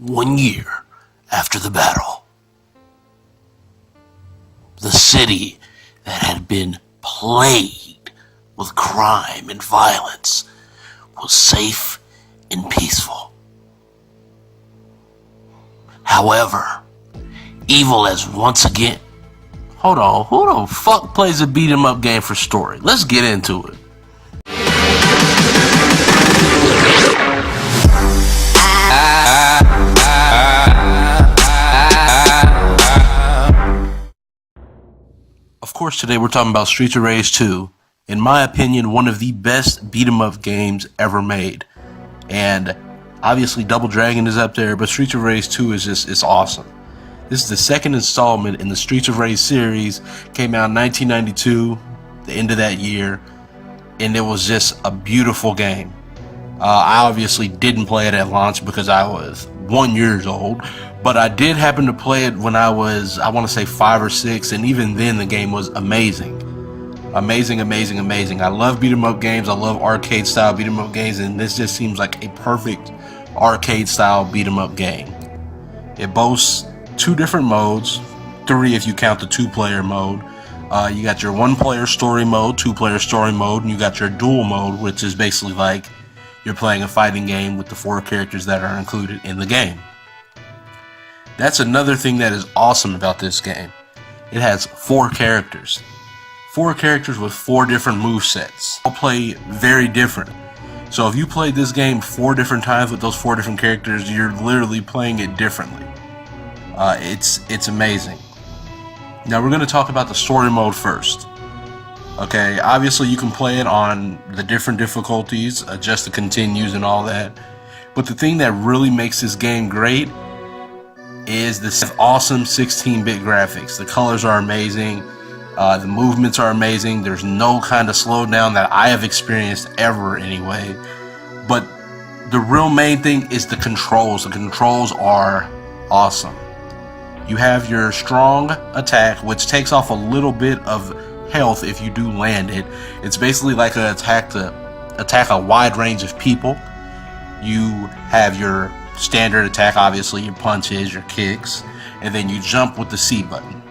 1 year after the battle, the city that had been plagued with crime and violence was safe and peaceful. However, evil has once again... Hold on, who the fuck plays a beat 'em up game for story? Let's get into it. Of course, today we're talking about Streets of Rage 2. In my opinion, one of the best beat 'em up games ever made. And obviously Double Dragon is up there, but Streets of Rage 2 is it's awesome. This is the second installment in the Streets of Rage series. Came out in 1992, the end of that year, and it was just a beautiful game. I obviously didn't play it at launch because I was 1 year old, but I did happen to play it when I was, I want to say 5 or 6, and even then the game was amazing. Amazing. I love beat 'em up games. I love arcade style beat 'em up games, and this just seems like a perfect arcade style beat 'em up game. It boasts 2 different modes, 3 if you count the 2-player mode. You got your 1-player story mode, 2-player story mode, and you got your duel mode, which is basically like you're playing a fighting game with the 4 characters that are included in the game. That's another thing that is awesome about this game. It has 4 characters. 4 characters with 4 different movesets. All play very different. So if you played this game 4 different times with those 4 different characters, you're literally playing it differently. It's amazing. Now we're going to talk about the story mode first. Okay, obviously you can play it on the different difficulties, adjust the continues and all that. But the thing that really makes this game great is this awesome 16-bit graphics. The colors are amazing. The movements are amazing. There's no kind of slowdown that I have experienced ever anyway. But the real main thing is the controls. The controls are awesome. You have your strong attack, which takes off a little bit of health if you do land it. It's basically like an attack to attack a wide range of people. You have your standard attack, obviously your punches, your kicks, and then you jump with the C button.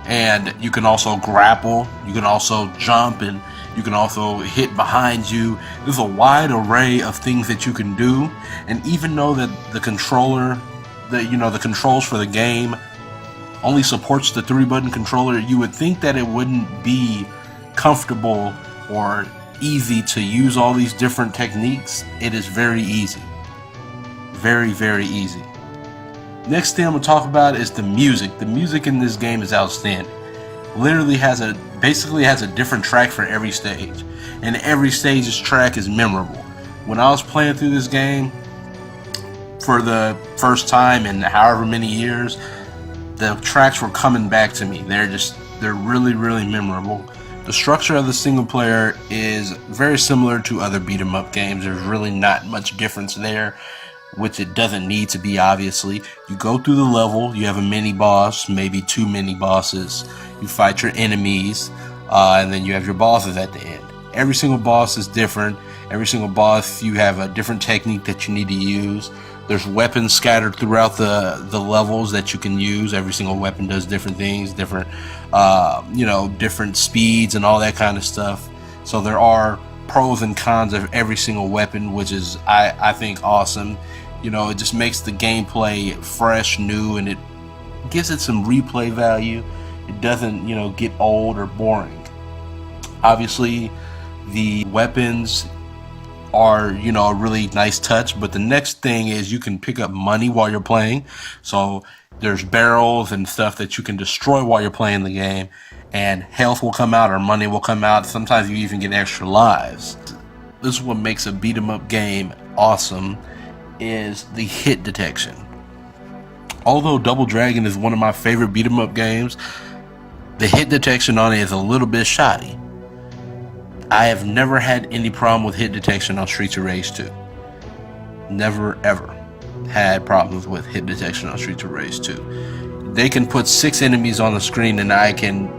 And you can also grapple, you can also jump, and you can also hit behind you. There's a wide array of things that you can do, and even though that the controller, the controls for the game only supports the 3-button controller, you would think that it wouldn't be comfortable or easy to use all these different techniques. It is very easy. Very easy. Next thing I'm going to talk about is the music. The music in this game is outstanding. Literally basically has a different track for every stage, and every stage's track is memorable. When I was playing through this game for the first time in however many years, the tracks were coming back to me. They're really memorable. The structure of the single player is very similar to other beat 'em up games. There's really not much difference there, which it doesn't need to be, obviously. You go through the level, you have a mini boss, maybe 2 mini bosses, you fight your enemies, and then you have your bosses at the end. Every single boss is different. Every single boss, you have a different technique that you need to use. There's weapons scattered throughout the levels that you can use. Every single weapon does different things, different speeds and all that kind of stuff. So there are pros and cons of every single weapon, which is, I think, awesome. It just makes the gameplay fresh, new, and it gives it some replay value. It doesn't, get old or boring. Obviously, the weapons are, a really nice touch, but the next thing is you can pick up money while you're playing. So there's barrels and stuff that you can destroy while you're playing the game, and health will come out or money will come out. Sometimes you even get extra lives. This is what makes a beat 'em up game awesome, is the hit detection. Although Double Dragon is one of my favorite beat 'em up games, the hit detection on it is a little bit shoddy. I have never had any problem with hit detection on Streets of Rage 2. Never ever had problems with hit detection on Streets of Rage 2. They can put 6 enemies on the screen and I can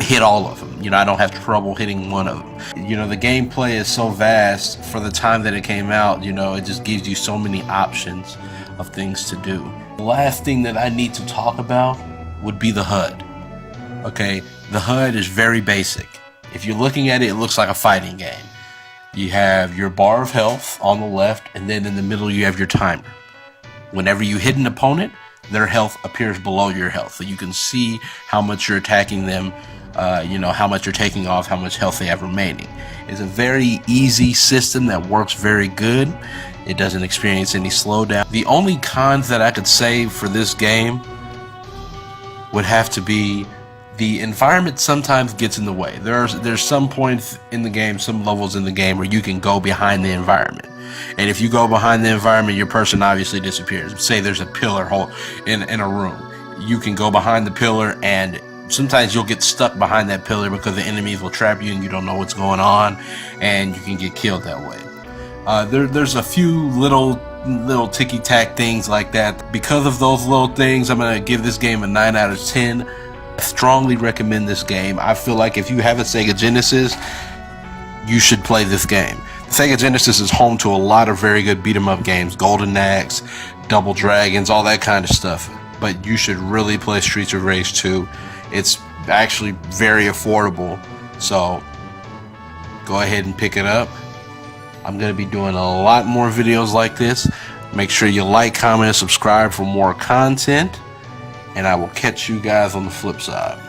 hit all of them. You know, I don't have trouble hitting one of them. You know, the gameplay is so vast for the time that it came out. You know, it just gives you so many options of things to do. The last thing that I need to talk about would be the HUD. Okay, the HUD is very basic. If you're looking at it, it looks like a fighting game. You have your bar of health on the left, and then in the middle you have your timer. Whenever you hit an opponent, their health appears below your health, so you can see how much you're attacking them, you know, how much you're taking off, how much health they have remaining. It's a very easy system that works very good. It doesn't experience any slowdown. The only cons that I could say for this game would have to be the environment sometimes gets in the way. There's some points in the game, some levels in the game where you can go behind the environment. And if you go behind the environment, your person obviously disappears. Say there's a pillar hole in a room. You can go behind the pillar, and sometimes you'll get stuck behind that pillar because the enemies will trap you and you don't know what's going on, and you can get killed that way. There's a few little ticky-tack things like that. Because of those little things, I'm going to give this game a 9 out of 10. I strongly recommend this game. I feel like if you have a Sega Genesis, you should play this game. The Sega Genesis is home to a lot of very good beat 'em up games, Golden Axe, Double Dragons, all that kind of stuff. But you should really play Streets of Rage 2. It's actually very affordable, so go ahead and pick it up. I'm going to be doing a lot more videos like this. Make sure you like, comment, and subscribe for more content. And I will catch you guys on the flip side.